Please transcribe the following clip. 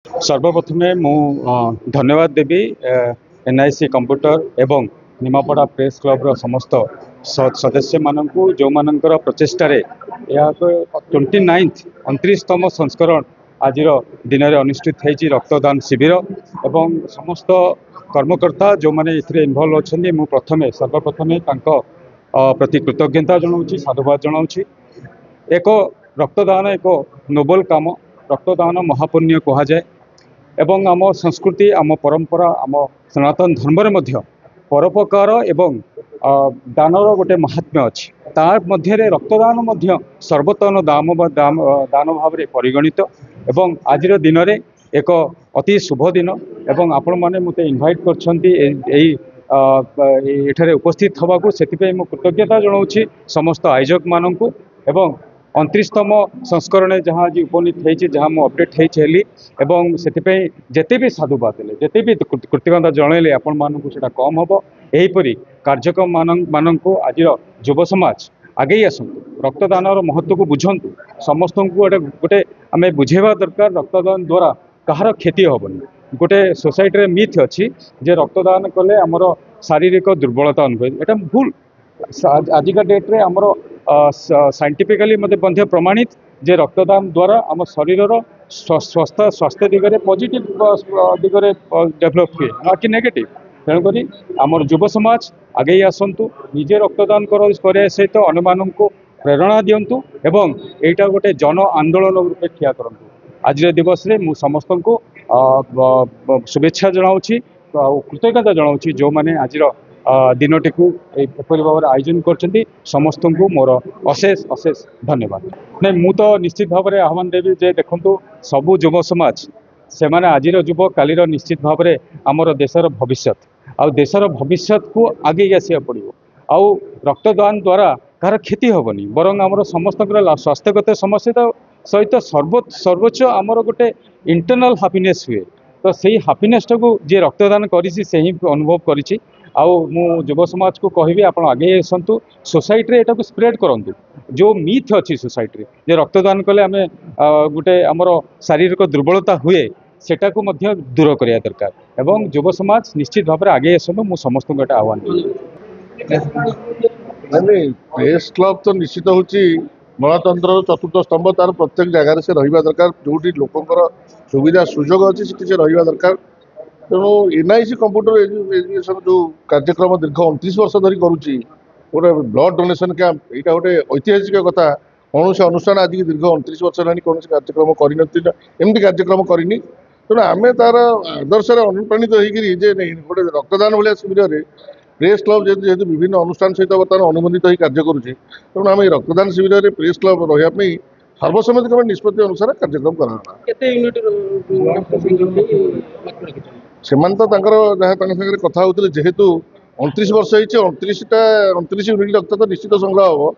सर्वप्रथमे मु धन्यवाद देवी NIC computer एवं निमापड़ा प्रेस क्लब रो समस्त सदस्य मानू जो मानकर प्रचेषार 29तम संस्करण आज दिन में अनुष्ठित होती रक्तदान शिविर एवं समस्त कर्मकर्ता जो मैंने इन्वॉल्व अच्छा मु प्रथमे सर्वप्रथमे प्रति कृतज्ञता जनाऊँ साधुवाद जनाऊँ। एक रक्तदान एक नोबल काम रक्तदान महापुण्य कहुए एवं आम संस्कृति आम परंपरा आम सनातन धर्म रे परोपकार एवं दानर गोटे महात्म्य अच्छी तार मध्य रक्तदान सर्वोत्तम दान भाव में परिगणित एवं आज दिन में एक अति शुभ दिन एवं आपण मैंने मत इनभाइट कर उपस्थित हवा से कृतज्ञता जनाऊँ समस्त आयोजक मानू एवं 29तम संस्करण जहाँ आज उपनीत होती जहाँ मुझे अपडेट होली एवं से जिते भी साधुवाद देले जिते भी कृतज्ञता जनइले आपण मानू से कम हम यहीपरि कार्यक्रम मानू आज युव समाज आगे आसतु रक्तदान महत्व को बुझंतु समस्त को गोटे आम बुझेवा दरकार रक्तदान द्वारा कहार क्षति हेनी गोटे सोसाइटी मिथ अच्छी जे रक्तदान कले आमर शारीरिक दुर्बलता अनुभव यहाँ भूल आजिका डेट्रे आमर साइंटिफिकली मध्य प्रमाणित जे रक्तदान द्वारा आम शरीर स्वास्थ्य दिगरे पॉजिटिव दिगरे डेभलप हुए ना कि नेगेटिव तेणुक आमर युव समाज आगे आसतु निजे रक्तदान कर सहित अन्य मानू प्रेरणा दिंतु एवं एटा गोटे जन आंदोलन रूपे ठिया करूँ। आज दिवस रे मु समस्त को शुभेच्छा जनाऊँ कृतज्ञता जनाऊँ जो मैंने आज दिनटी को एपरी भाव आयोजन कर समस्त को मोर अशेष अशेष धन्यवाद। नहीं मु तो निश्चित भाव में आह्वान देवी जे देखु सबु युव समाज से माने आज युव कालीर निश्चित भाव में आमर देशर भविष्य आउ देशर भविष्य को आगे आसा पड़ो आउ रक्तदान द्वारा कहार क्षति हेनी बरं आमर समस्त स्वास्थ्यगत समस्या सहित सर्वोच्च आमर गोटे इंटरनल हैप्पीनेस हुए तो सही हैप्पीनेस को जी रक्तदान करी से ही अनुभव करी आउ मु युव समाज को कहबी आप आगे आसतु सोसाइटी रे एटा स्प्रेड करंतु जो मिथ अच्छी सोसाइटी जे रक्तदान कले आम गोटे आमर शारीरिक दुर्बलता हुए सेटा को मध्य दूर करिया दरकार एवं युव समाज निश्चित भाव में आगे आसतु मु समस्त को आह्वान प्रेस क्लब तो निश्चित हूँ गणतंत्र चतुर्थ स्तंभ तार प्रत्येक जगार से रहा दरकार जो लोकंर सुविधा सुजोग अच्छी से रहा दरकार तेणु एनआईसी कंप्यूटर एजुकेशन जो कार्यक्रम दीर्घ 29 वर्ष धरी करुच्ची गोटे ब्लड डोनेशन कैंप यहाँ गोटे ऐतिहासिक कथा कौन से अनुष्ठान आज दीर्घ 29 वर्ष है कौन कार्यक्रम करमती कार्यक्रम करनी तेणु आम तार आदर्श अनुप्राणित होते गोटे रक्तदान भाया शिविर में प्रेस क्लब जेहेतु विभिन्न अनुष्ठान सहित बर्तमान अनुबंधित हो कार्य करुचे तेणु आम रक्तदान शिविर में प्रेस क्लब रही सर्वसम्मति निष्पत्ति अनुसार कार्यक्रम कराना कथा होते जेहेतु 29 वर्ष होती 29 यूनिट रक्त तो निश्चित संग्रह हम